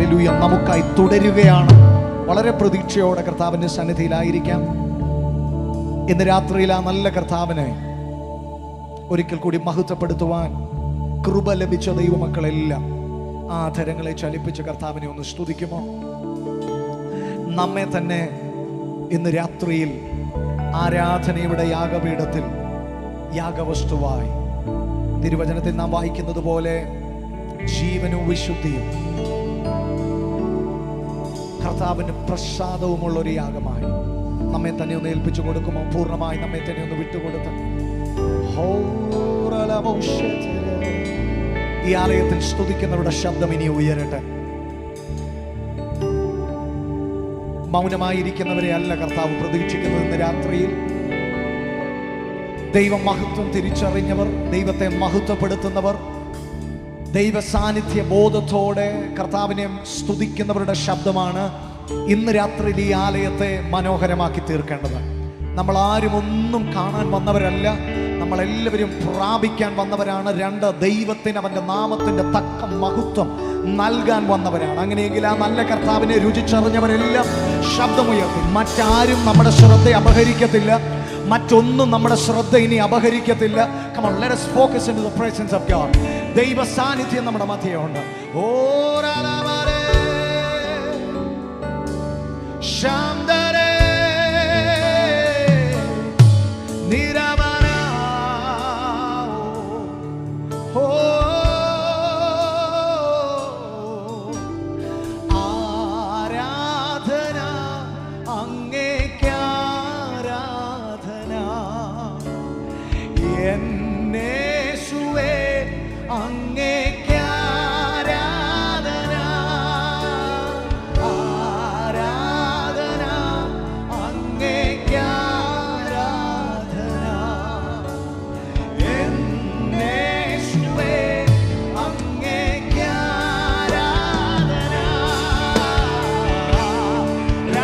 Hallelujah നമുക്കായി തുടരുകയാണ്. വളരെ പ്രതീക്ഷയോടെ കർത്താവിൻ്റെ സന്നിധിയിലായിരിക്കാം. ഇന്ന് രാത്രിയിൽ ആ നല്ല കർത്താവിനെ ഒരിക്കൽ കൂടി മഹത്വപ്പെടുത്തുവാൻ കൃപ ലഭിച്ച ദൈവമക്കളെല്ലാം ആ ധരങ്ങളെ ചലിപ്പിച്ച കർത്താവിനെ ഒന്ന് സ്തുതിക്കുമോ? നമ്മെ തന്നെ ഇന്ന് രാത്രിയിൽ ആരാധനയുടെ യാഗപീഠത്തിൽ യാഗവസ്തുവായി തിരുവചനത്തിൽ നാം വായിക്കുന്നത് പോലെ ജീവനും വിശുദ്ധിയും കർത്താവിന് പ്രസാദവുമുള്ള ഒരു യാഗമായി നമ്മെ തന്നെ ഒന്ന് ഏൽപ്പിച്ചു കൊടുക്കുമോ? പൂർണ്ണമായി നമ്മെ തന്നെ ഒന്ന് വിട്ടുകൊടുത്ത് ഈ ആലയത്തിൽ സ്തുതിക്കുന്നവരുടെ ശബ്ദം ഇനി ഉയരട്ടെ. മൗനമായിരിക്കുന്നവരെ അല്ല കർത്താവ് പ്രതീക്ഷിക്കുന്നത്. ഇന്ന് രാത്രിയിൽ ദൈവ മഹത്വം തിരിച്ചറിഞ്ഞവർ, ദൈവത്തെ മഹത്വപ്പെടുത്തുന്നവർ, ദൈവ സാന്നിധ്യ ബോധത്തോടെ കർത്താവിനെ സ്തുതിക്കുന്നവരുടെ ശബ്ദമാണ് ഇന്ന് രാത്രിയിൽ ഈ ആലയത്തെ മനോഹരമാക്കി തീർക്കേണ്ടത്. നമ്മൾ ആരും ഒന്നും കാണാൻ വന്നവരല്ല, നമ്മളെല്ലാവരും പ്രാപിക്കാൻ വന്നവരാണ്. രണ്ട്, ദൈവത്തിന് അവൻ്റെ നാമത്തിൻ്റെ തക്ക മഹത്വം നൽകാൻ വന്നവരാണ്. അങ്ങനെയെങ്കിൽ ആ നല്ല കർത്താവിനെ രുചിച്ചറിഞ്ഞവരെല്ലാം ശബ്ദമുയർത്തി. മറ്റാരും നമ്മുടെ ശ്രദ്ധ അപഹരിക്കത്തില്ല, മറ്റൊന്നും നമ്മുടെ ശ്രദ്ധ ഇനി അപഹരിക്കത്തില്ല. Come on, let us focus into the presence of God. ദൈവ സാന്നിധ്യം നമ്മുടെ മധ്യയുണ്ട്. ശാന്തരേ നിരവന ആരാധന അങ്ങേക്കാരാധന എന്നേശുവേ അങ്ങേക്കാരാധന ആരാധന അങ്ങേക്കാരാധന എന്നേശുവേ അങ്ങേക്കാരാധന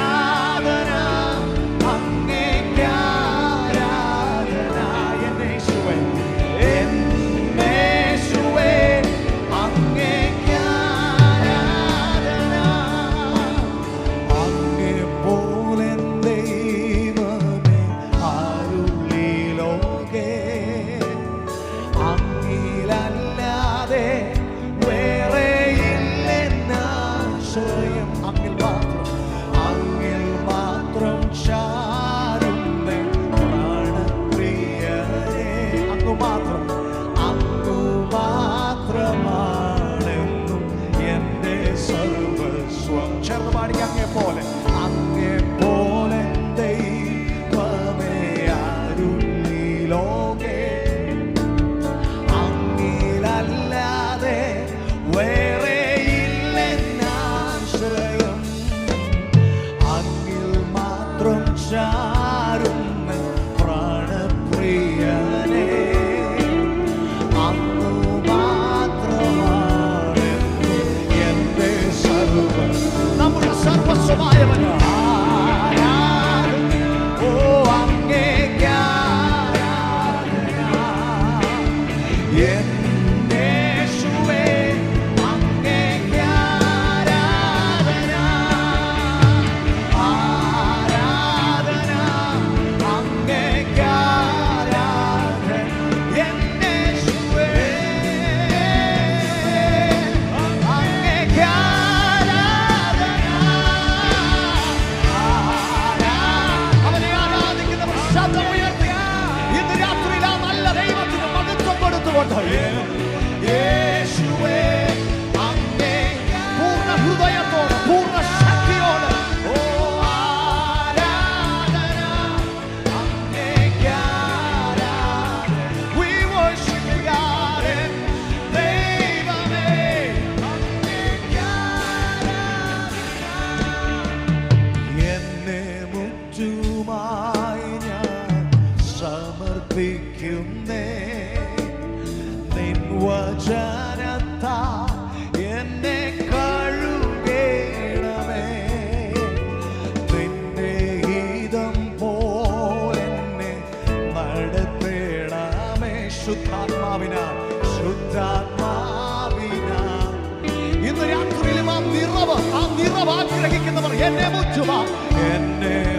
ആരാധന അങ്ങേക്കാരാധന എന്നേശുവേ എന്നേശുവേ അങ്ങേക്കാരാധന അങ്ങേപ്പോലെ ദൈവമേ ആരുള്ളീ ലോകേ അങ്ങിലല്ലാതെ വേറെയില്ലെന്നാശ്രയം അങ്ങിൽ മാത്രം ചാരുന്നേ പ്രാണപ്രിയരേ അങ്ങു മാത്രമാണെന്നും എൻ്റെ സർവസ്വം. ചേർന്ന് പാടി അങ്ങേപ്പോലെ ദൈവമേ ആരുള്ളീ ലോകേ അങ്ങിലല്ലാതെ വേറെയില്ലെന്നാശ്രയം അങ്ങിൽ മാത്രം ചാരുന്ന പ്രാണപ്രിയനേ അങ്ങു മാത്രമാണ് എൻ്റെ സർവ്വം. നമ്മുടെ സർവസ്വമായവൻ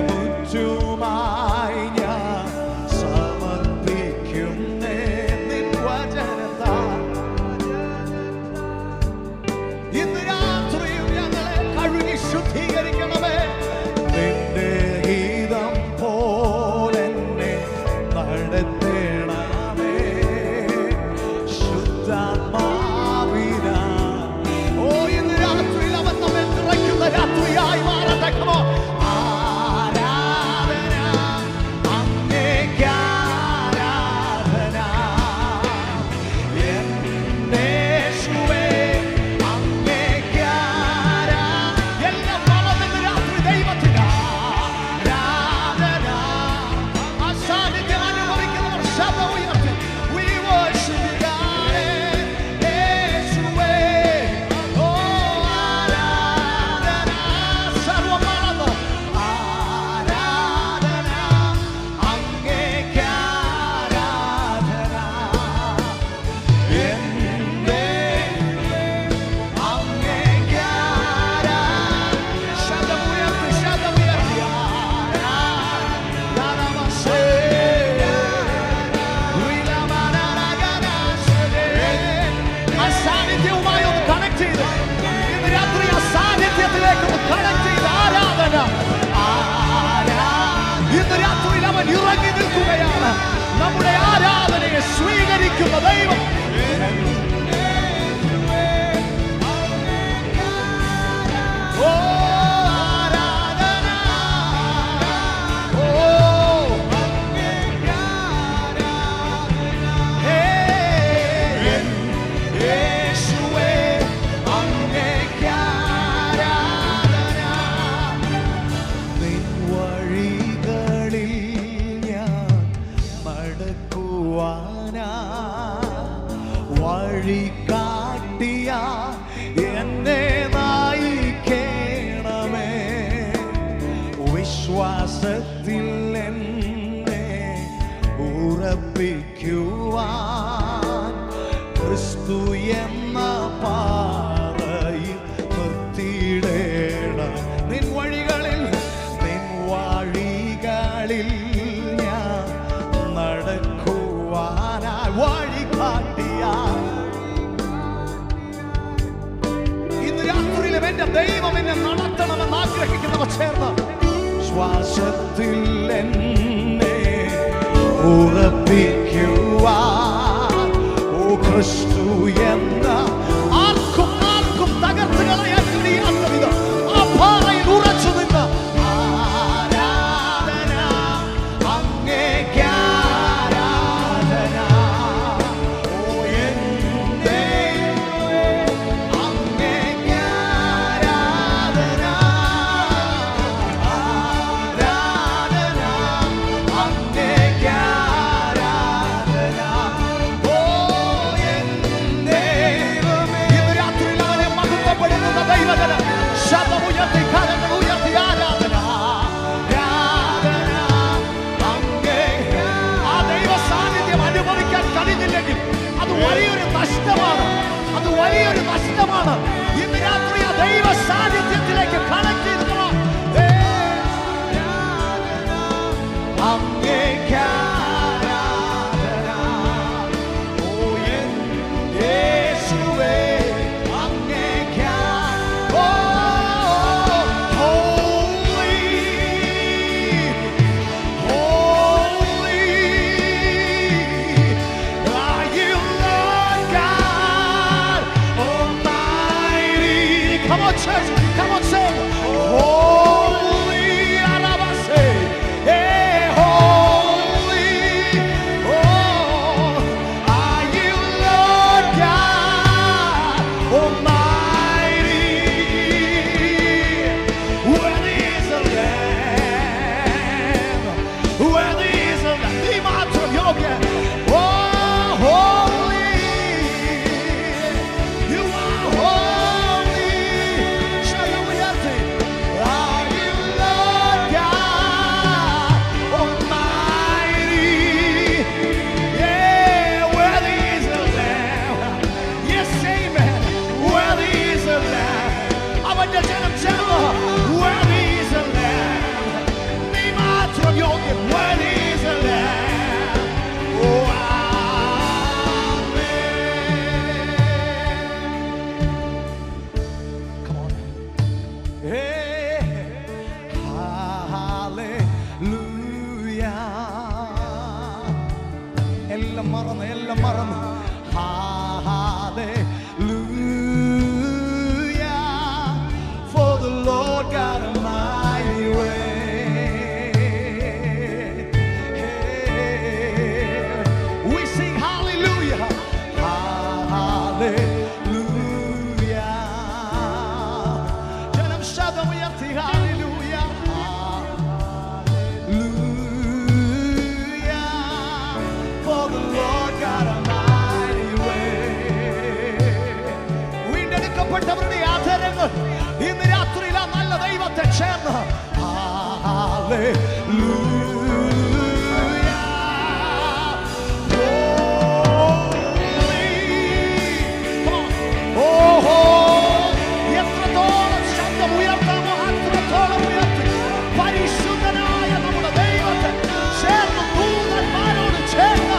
മുറ്റുമായി ഞാൻ സമർപ്പിക്കുന്നേ നിൻ വചനത്താൽ. ഇന്ന് രാത്രിയും ഞങ്ങളെ കഴുകി ശുദ്ധീകരിക്കണമേ. നിന്റെ ഗീതം പോലെന്നെ നടത്തണമേ ശുദ്ധാത്മാവിനാ. ഓ ഇന്ന് രാത്രിയിൽ അവൻ നമ്മെ നിറയ്ക്കുന്ന രാത്രിയായി മാറട്ടെ. ഇറങ്ങി നിൽക്കുകയാണ്. നമ്മുടെ ആരാധനയെ സ്വീകരിക്കുന്ന ദൈവം. ഓ ആരാധന, ഓ യേശുവേ അങ്ങേക്ക് ആരാധന. നിൻ വഴികളിൽ വഴി കാട്ടിയ എന്നെ നയിക്കണമേ. വിശ്വാസത്തിൽ എന്നെ ഉറപ്പിക്കുവാൻ ക്രിസ്തു എന്ന പാതയിൽ നിർത്തിയിടേണം. നിൻ വഴികളിൽ ഞാൻ നടക്കുവാനായി വഴി കാട്ടിയ ഇന്ന് രാത്രിയിലും എന്റെ ദൈവം എന്നെ നടത്തണമെന്ന് ആഗ്രഹിക്കുന്നവർ ചേർന്ന് ശ്വാസത്തിൽ എന്നെ ഉറപ്പിക്കുവാൻ ഓ ക്രിസ്തു എന്ന ആർക്കും തകർത്ത് കളയാൻ കഴിയാത്ത വിധം ആ പാറയിൽ ഉറച്ചു നിന്ന് വലിയൊരു നഷ്ടമാണ്. ഇന്ന് രാത്രി ആ ദൈവ സാന്നിധ്യത്തിലേക്ക് കണക്ട് ചെയ്തിട്ടുള്ള അങ്ങേക്ക് ആരാധന. ഓ യേശുവേ അങ്ങേക്ക് church, come on, sing. Holy, Arabase, hey, holy, oh, are you Lord God Almighty? Worthy is the Lamb, worthy is the Lamb. The Matra of Yoga, oh, holy, you are holy. Shall we എല്ലാം മറന്ന് For the Lord God Almighty reigns. We sing hallelujah, hallelujah. ജനം ശബ്ദം ഉയർത്തി hallelujah, hallelujah. For the Lord God Almighty reigns. വീണ്ടെടുക്കപ്പെട്ടവരുടെ ആദരങ്ങൾ ഇന്ന് രാത്രിയിൽ ആ നല്ല ദൈവത്തെ ചേർന്ന് എത്രത്തോളം ശബ്ദം ഉയർത്താമോ അത്രത്തോളം ഉയർത്തി പരിശുദ്ധനായ നമ്മുടെ ദൈവത്തെ ചേർന്ന് ദൂതന്മാരോട് ചേർന്ന്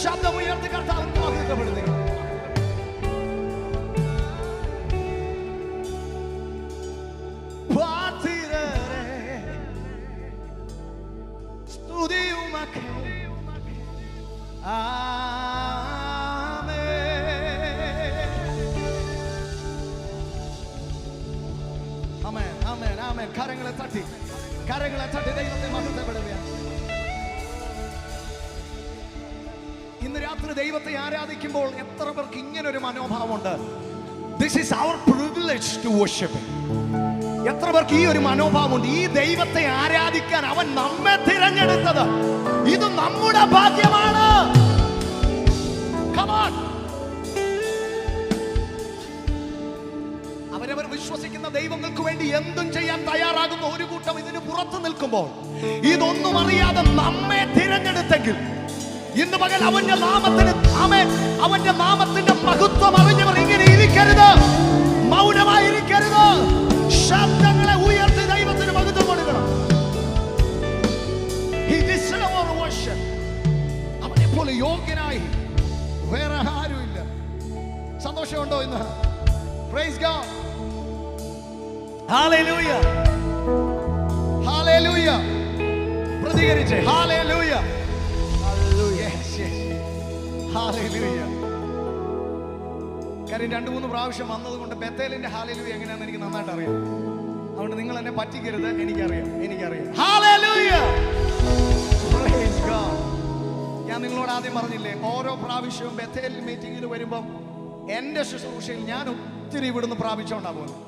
ശബ്ദമുയർത്തി കർത്താവിനെ മഹത്വപ്പെടുത്തുക. കരങ്ങളെ തട്ടി ദൈവത്തെ മഹത്വപ്പെടുത്തുക. ഇന്ന് രാത്രി ദൈവത്തെ ആരാധിക്കുമ്പോൾ എത്ര പേർക്ക് ഇങ്ങനെ ഒരു മനോഭാവമുണ്ട്? This is our privilege to worship him. എത്ര പേർക്ക് ഈ ഒരു മനോഭാവമുണ്ട്? ഈ ദൈവത്തെ ആരാധിക്കാൻ അവൻ നമ്മെ തിരഞ്ഞെടുത്തത് ഇത് നമ്മുടെ ഭാഗ്യമാണ്. Come on. അവരവർ വിശ്വസിക്കുന്ന ദൈവങ്ങൾക്ക് വേണ്ടി എന്തും ചെയ്യാൻ തയ്യാറാകുന്ന ഒരു കൂട്ടം ഇതിന് പുറത്തു നിൽക്കുമ്പോൾ ഇതൊന്നും അറിയാതെ നമ്മെ തിരഞ്ഞെടുത്തെങ്കിൽ ഇന്ന് പകൽ അവന്റെ നാമത്തിന് അവന്റെ നാമത്തിന്റെ മഹത്വം അറിഞ്ഞവർ ഇങ്ങനെ ഇരിക്കരുത്, മൗനമായിരിക്കരുത്. ശബ്ദങ്ങളെ ഉയർത്തി ദൈവത്തിന് മഹത്വം കൊടുക്കണം. He deserves our worship. അവനെ പോലെ യോഗ്യനായി വേറെ ആരുമില്ല. സന്തോഷമുണ്ടോ ഇന്ന്? Praise God. Hallelujah. Hallelujah. പ്രതികരിച്ചേ Hallelujah. കാര്യം 2-3 പ്രാവശ്യം വന്നതുകൊണ്ട് ബത്തേലിന്റെ ഹാലേലൂയ എങ്ങനെയാണെന്ന് എനിക്ക് നന്നായിട്ട് അറിയാം. അതുകൊണ്ട് നിങ്ങൾ എന്നെ പറ്റിക്കരുത്. എനിക്കറിയാം. Hallelujah. Praise God. ഞാൻ നിങ്ങളോട് ആദ്യം പറഞ്ഞില്ലേ, ഓരോ പ്രാവശ്യവും ബത്തേൽ മീറ്റിംഗിൽ വരുമ്പം എന്റെ ശുശ്രൂഷയിൽ ഞാൻ ഒത്തിരി ഇവിടുന്ന് പ്രാപിച്ചോണ്ടാ പോകുന്നത്.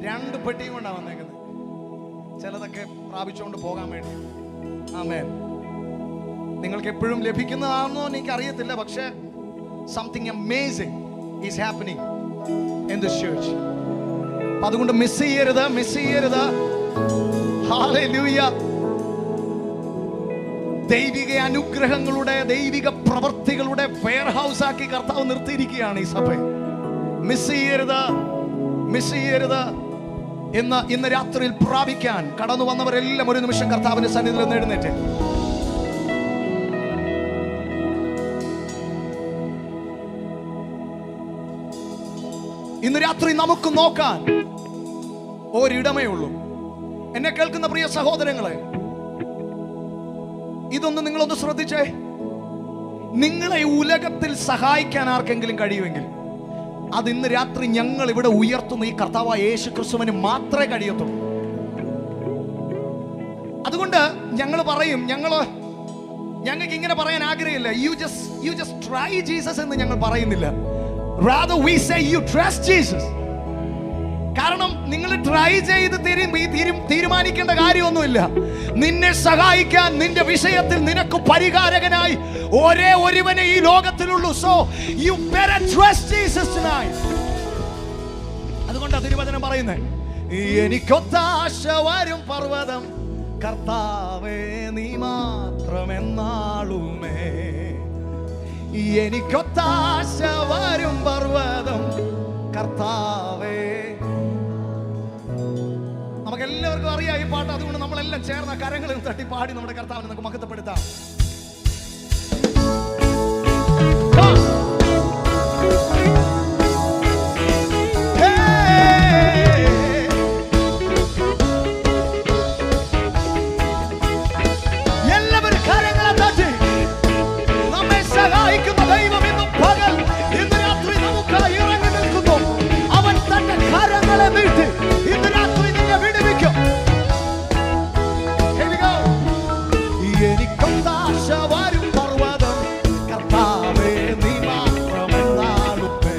2 പെട്ടിയും കൊണ്ടാണ് വന്നേക്കുന്നത്. ചിലതൊക്കെ പ്രാപിച്ചുകൊണ്ട് പോകാൻ വേണ്ടി. ആമേൻ. നിങ്ങൾക്ക് എപ്പോഴും ലഭിക്കുന്നതാണെന്നോ എനിക്കറിയത്തില്ല, പക്ഷേ something amazing is happening in this church. അതുകൊണ്ട് മിസ് ചെയ്യരുത്. ഹല്ലേലൂയ. ദൈവിക അനുഗ്രഹങ്ങളുടെ ദൈവിക പ്രവൃത്തികളുടെ വെയർഹൗസ് ആക്കി കർത്താവ് നിർത്തിയിരിക്കുകയാണ് ഈ സഭയെ. മിസ് ചെയ്യരുത്. ഇന്ന് രാത്രിയിൽ പ്രാപിക്കാൻ കടന്നു വന്നവരെല്ലാം ഒരു നിമിഷം കർത്താവിന്റെ സന്നിധിയിൽ നിന്ന് എഴുന്നേറ്റ് ഇന്ന് രാത്രി നമുക്ക് നോക്കാൻ ഒരിടമേ ഉള്ളൂ. എന്നെ കേൾക്കുന്ന പ്രിയ സഹോദരങ്ങളെ, ഇതൊന്ന് നിങ്ങളൊന്ന് ശ്രദ്ധിച്ചേ. നിങ്ങളെ ഉലകത്തിൽ സഹായിക്കാൻ ആർക്കെങ്കിലും കഴിയുമെങ്കിൽ അത് ഇന്ന് രാത്രി ഞങ്ങൾ ഇവിടെ ഉയർത്തുന്ന ഈ കർത്താവായ യേശു ക്രിസ്തുവിന് മാത്രമേ കഴിയത്തുള്ളൂ. അതുകൊണ്ട് ഞങ്ങൾ പറയും, ഞങ്ങൾക്ക് ഇങ്ങനെ പറയാൻ ആഗ്രഹമില്ല, യു ജസ്റ്റ് ട്രൈ ജീസസ് എന്ന് ഞങ്ങൾ പറയുന്നില്ല. Rather we say you trust Jesus. കാരണം നിങ്ങൾ ട്രൈ ചെയ്ത് തീരുമാനിക്കേണ്ട കാര്യമൊന്നുമില്ല. നിന്നെ സഹായിക്കാൻ, നിന്റെ വിഷയത്തിൽ നിനക്ക് പരിഹാരകനായി ഒരേ ഒരുവനെ ഈ ലോകത്തിലുള്ളൂ. So you better trust Jesus tonight. അതുകൊണ്ട് തിരുവചനം പറയുന്നേ, എനിക്കൊത്താശ വരും പർവ്വതം കർത്താവേ നീ മാത്രമെന്നാളുമേ. എനിക്കൊത്താശ വരും പർവ്വതം കർത്താവേ. നമുക്ക് എല്ലാവർക്കും അറിയാം ഈ പാട്ട്. അതുകൊണ്ട് നമ്മളെല്ലാം ചേർന്ന കരങ്ങളിൽ തട്ടി പാടി നമ്മുടെ കർത്താവിനെ നമുക്ക് മഹത്വപ്പെടുത്താം. എല്ലാവരും കരങ്ങളെ തട്ടി നമ്മെ സഹായിക്കുന്ന ദൈവം ഇന്ന് പകൽ, ഇന്ന് രാത്രി നമുക്കായി ഇറങ്ങി നിൽക്കുന്നു. അവൻ തന്റെ കരങ്ങളെ നീട്ടി ഇന്ന് രാത്രി നിന്നെ വിടുവിക്കും. എനിക്കൊത്താശ വരും പർവ്വതം കർത്താവേ നീ മാത്രമെന്നാളുമേ.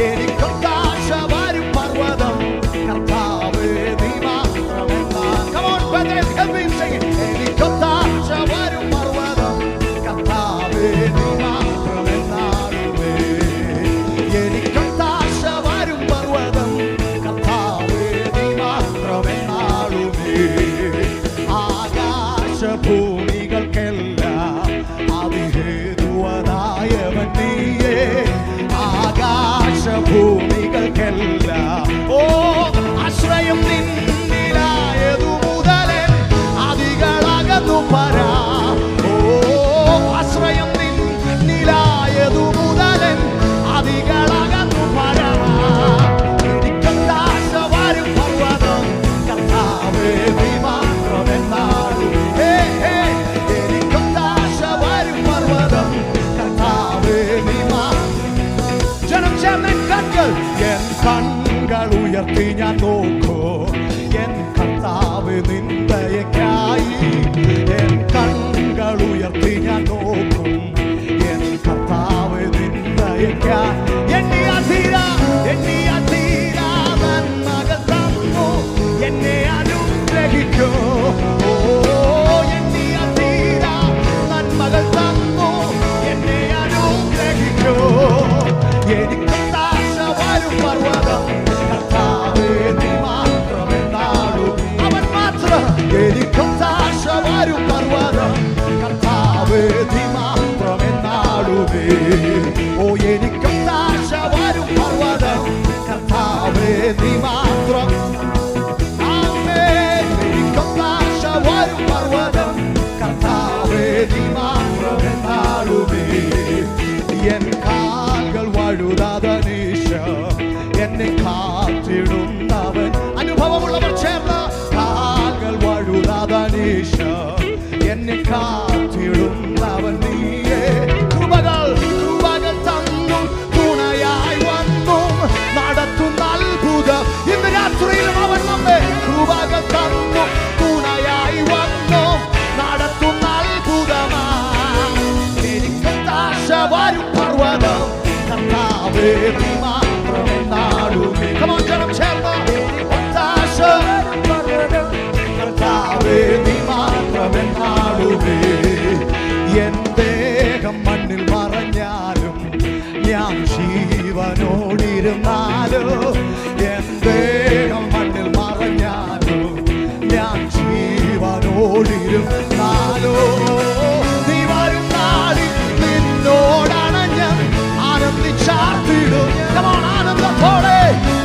എനിക്കൊത്താശ വരും പർവ്വതം കർത്താവേ നീ മാത്രമെന്നാ. Come on, brethren, help me sing it. എനിക്കൊത്താശ വരും പർവ്വതം കർത്താവേ നീ മാത്രമെന്നാളുമേ. എനിക്കൊത്താശ വരും പർവ്വതം കർത്താവേ നീ മാത്രമെന്നാളുമേ. ഭൂമികൾക്കെല്ലാം അതിഹേതുവായവൻ നീയേ. ആകാശഭൂമികൾക്കെല്ലാം ആശ്രയം നിന്നിലായതു മുതലേ അതികളകന്നു പരാ. ആശ്രയം നിന്നിലായതു മുതലേ അതികളകന്നു പരാ. എനിക്കൊത്താശ വരും പർവ്വതം കർത്താവേ നീ മാത്രമെന്നാളും. എൻ കണ്ണുകൾ ഉയർത്തി ഞാൻ നോക്കൂ എൻ കർത്താവ് നിന്ദയക്കായി. എൻ കണ്ണുകൾ ഉയർത്തി ഞാൻ നോക്കും എൻ കർത്താവ് നിന്ദയക്കായി. എണ്ണിയാൽ തീരാ നന്മകൾ തന്നു എന്നെ അനുഗ്രഹിക്കൂ. എണ്ണിയാൽ തീരാ നന്മകൾ തന്നു എന്നെ അനുഗ്രഹിക്കൂ. എനിക്കൊത്താശ വരും പർവ്വതം കർത്താവേ നീ മാത്രമെന്നാളും. അവൻ മാത്രം. എനിക്കൊത്താശ വരും പർവ്വതം കർത്താവേ നീ മാത്രമെന്നാളുമേ. ഓ എനിക്കൊത്താശ വരും പർവ്വതം കർത്താവേ നീ മാത്രം. എനിക്കൊത്താശ വരും പർവ്വതം കർത്താവേ നീ മാത്രമെന്നാളുമേ. എൻ കാൽകൾ വഴുതാതനീശ എന്നെ കാത്തിടുന്നവൻ. അനുഭവമുള്ളവർ ചേർന്ന കാൽകൾ വഴുതാതനീശ എന്നെ കാത്തിടുന്നവൻ നീയേ. കൃപകൾ തന്നും തുണയായി വന്നും നടത്തുന്ന അത്ഭുതം ഇന്ന് രാത്രിയിലും അവൻ നമ്മെ. കൃപകൾ തന്നും തുണയായി വന്നും നടത്തുന്ന അത്ഭുതമാ. എനിക്കൊത്താശ വരും പർവ്വതം കർത്താവേ നീ മാത്രമെന്നാളുമേ. Come on, ജനം ചേർന്ന് എനിക്കൊത്താശ കർത്താവേ നീ മാത്രമെന്നാളുമേ. എൻ ദേഹം മണ്ണിൽ മറഞ്ഞാലും ഞാൻ ജീവനോടിരുന്നാലോ. എൻ ദേഹം മണ്ണിൽ മറഞ്ഞാലും ഞാൻ ജീവനോടിരുന്നാലോ. നീ വരും നാളിൽ നിന്നോടാണ് ഞാൻ ആനന്ദിച്ചാർത്തിടും. ആനന്ദത്തോടെ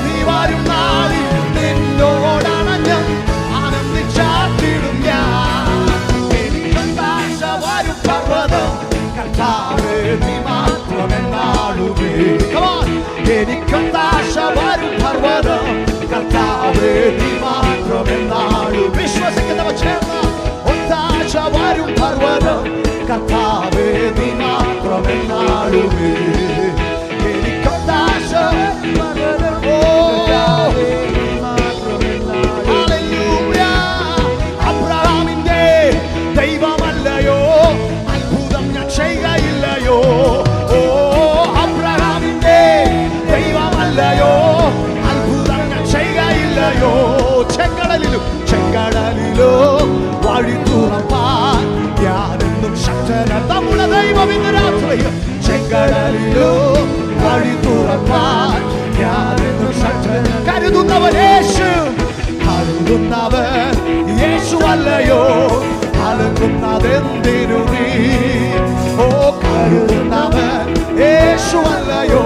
നീ വരും നാളിൽ നിന്നോടാണ് ഞാൻ ആനന്ദിച്ചാർത്തിടും ഞാൻ. എനിക്കൊത്താശ വരും പർവ്വതം കർത്താവേ നീ മാത്രമെന്നാളുമേ. എനിക്കൊത്താശ വരും പർവ്വതം കർത്താവേ നീ മാത്രമെന്നാളും. വിശ്വസിക്കുന്നവർ ചേർന്ന് ഒത്താശ വരും പർവ്വതം കർത്താവേ നീ മാത്രമെന്നാളുമേ. എനിക്കൊത്താശ അബ്രഹാമിന്റെ ദൈവമല്ലയോ അത്ഭുതം ഞാൻ ചെയ്യുകയില്ലയോ. അബ്രഹാമിന്റെ കലങ്ങുന്നതെന്തിനു നീ? ഓ കരുതുന്നവൻ യേശുവല്ലയോ?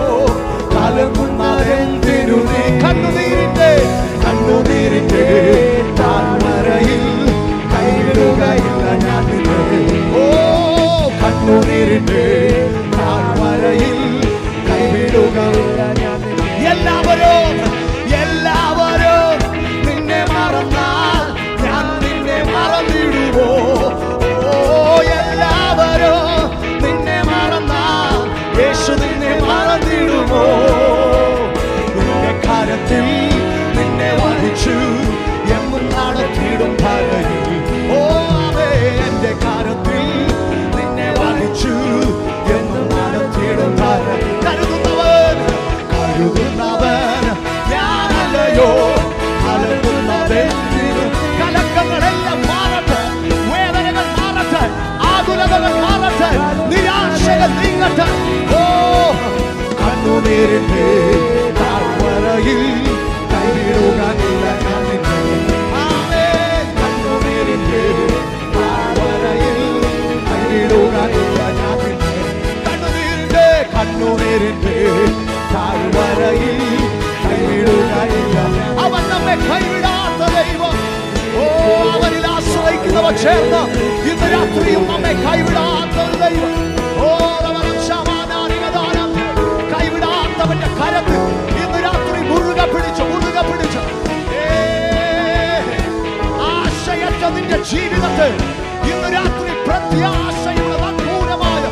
കലങ്ങുന്നതെന്തിനു നീ? കണ്ണുനീരിന്റെ താഴ്വരയിൽ കൈവിടുകയില്ല ഞാൻ നിന്നെ. ഓ കണ്ണുനീരിന്റെ താഴ്വരയിൽ കൈവിടുകയില്ല ഞാൻ നിന്നെ. എല്ലാവരും നിന്നെ മറന്നാൽ ഞാൻ നിന്നെ മറന്നിടുമോ? ഓ എല്ലാവരും നിന്നെ മറന്നാൽ യേശു നിന്നെ മറന്നിടുമോ? നിന്റെ കരത്തിൽ നിന്നെ വഹിച്ചു എന്നും നടത്തിയിടും ഭരയിൽ. ഓ അവേ എന്റെ കരത്തിൽ നിന്നെ വഹിച്ചു എന്നും നടത്തിയിടും ഭരയിൽ. കരുതുന്നവൻ ഞാനല്ലയോ? കലക്കങ്ങളെല്ലാം മാറട്ടെ, വേദനകൾ മാറട്ടെ, ആകുലതകൾ മാറട്ടെ, നിരാശകൾ നീങ്ങട്ടെ. ഓ കണ്ണുനീരിന്റെ താഴ്വരയിൽ കൈവിടുകയില്ല ഞാൻ നിന്നെ. കണ്ണുനീരിന്റെ താഴ്വരയിൽ കൈവിടുകയില്ല ഞാൻ നിന്നെ. കണ്ണുനീരിന്റെ താഴ്വരയിൽ കൈവിടുകയില്ല. അവൻ നമ്മെ കൈവിടാത്ത ദൈവം. ഓ അവനിൽ ആശ്രയിക്കുന്നവർ ചേർന്ന് ഇന്ന് രാത്രിയും നമ്മെ കൈവിടാത്ത ദൈവം. ഓ കൈവിടാത്തവന്റെ കരത്തിൽ ഇന്ന് രാത്രി മുറുകെ പിടിച്ച് ആശയറ്റ നിന്റെ ജീവിതത്തിൽ ഇന്ന് രാത്രി പ്രത്യാശയുടെ അപൂർവമായ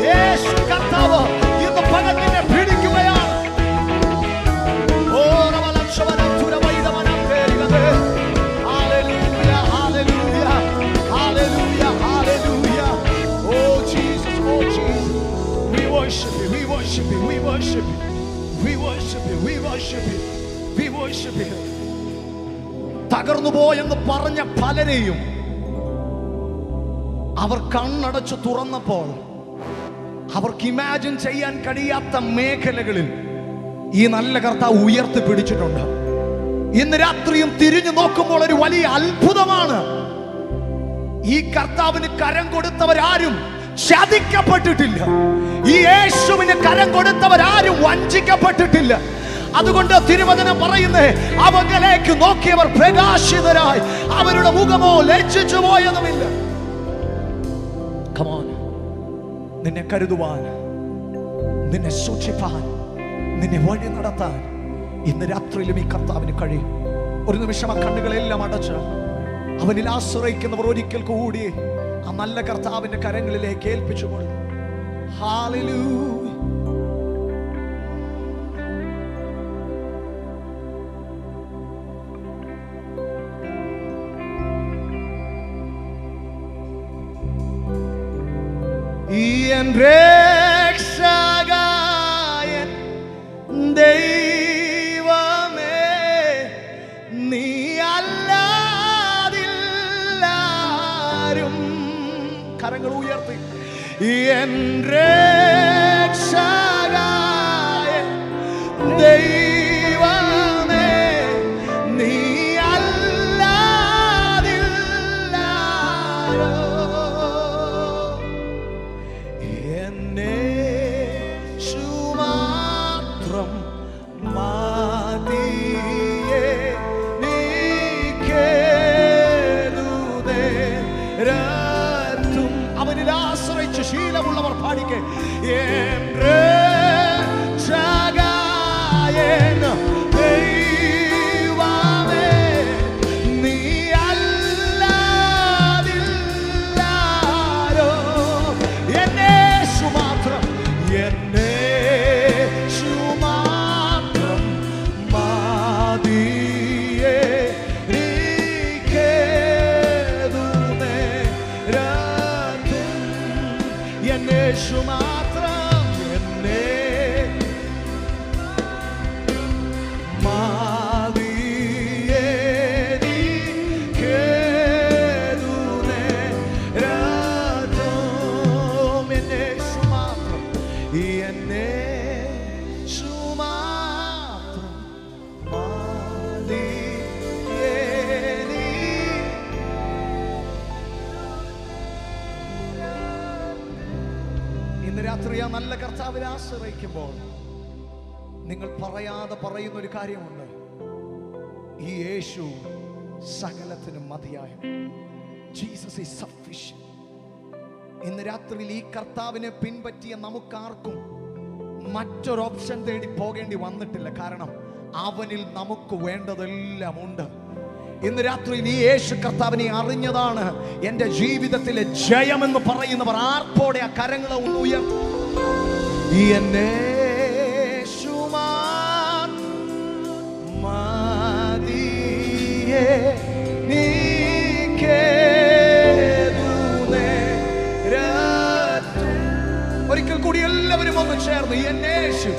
യേശു കർത്താവ് ഇന്ന് പകൽ നിന്നെ പിടിക്കുകയാണ്. ഓ തകർന്നു പോയെന്ന് പറഞ്ഞ പലരെയും അവർ കണ്ണടച്ചു തുറന്നപ്പോൾ അവർക്ക് ഇമാജിൻ ചെയ്യാൻ കഴിയാത്ത മേഖലകളിൽ ഈ നല്ല കർത്താവ് ഉയർത്തിപ്പിടിച്ചിട്ടുണ്ട്. ഇന്ന് രാത്രിയും തിരിഞ്ഞു നോക്കുമ്പോൾ ഒരു വലിയ അത്ഭുതമാണ്. ഈ കർത്താവിന് കരം കൊടുത്തവരാരും ചതിക്കപ്പെട്ടിട്ടില്ല. ഈ യേശുവിന് കരം കൊടുത്തവരാരും വഞ്ചിക്കപ്പെട്ടിട്ടില്ല. അതുകൊണ്ട് തിരുവചനം പറയുന്നേ, അവങ്കലേക്ക് നോക്കിയവർ പ്രകാശിതരായി, അവരുടെ മുഖമോ ലജ്ജിച്ചു പോയതുമില്ല. Come on. നിന്നെ കരുതുവാൻ, നിന്നെ സൂക്ഷിപ്പാൻ, നിന്നെ വഴി നടത്താൻ ഇന്ന് രാത്രിയിലും ഈ കർത്താവിന് കഴിയും. ഒരു നിമിഷം ആ കണ്ണുകളെല്ലാം അടച്ച് അവനിൽ ആശ്രയിക്കുന്നവർ ഒരിക്കൽ കൂടി ആ നല്ല കർത്താവിന്റെ കരങ്ങളിലേക്ക് ഏൽപ്പിച്ചുകൊള്ളു. ഹല്ലേലൂയ. എൻ രക്ഷകൻ ദൈവമേ, നീ അല്ലാതില്ലാരും. കരങ്ങൾ ഉയർത്തി. എൻ രക്ഷകൻ ദൈവമേ, നീ അവനിൽ ആശ്രയിച്ച് ശീലമുള്ളവർ പാടിക്കെ. യേശു മാത്രം, രാത്രി ആ നല്ല കർത്താവിനെ ആശ്രയിക്കുമ്പോൾ നിങ്ങൾ പറയാതെ പറയുന്ന ഒരു കാര്യമുണ്ട്: ഈ യേശു സകലത്തിനും മതിയായ. Jesus is sufficient. ഇന്ന് രാത്രിയിൽ ഈ കർത്താവിനെ പിൻപറ്റിയ നമുക്കാർക്കും മറ്റൊരു ഓപ്ഷൻ തേടി പോകേണ്ടി വന്നിട്ടില്ല. കാരണം അവനിൽ നമുക്ക് വേണ്ടതെല്ലാം ഉണ്ട്. ഇന്ന് രാത്രിയിൽ ഈ യേശു കർത്താവിനെ അറിഞ്ഞതാണ് എൻ്റെ ജീവിതത്തിലെ ജയമെന്ന് പറയുന്നവർ ആർപ്പോടെ ആ കരങ്ങളെ ഒന്ന് ഉയർത്തും. ഒരിക്കൽ കൂടി എല്ലാവരും ഒന്ന് ചേർന്ന് എന്നേശു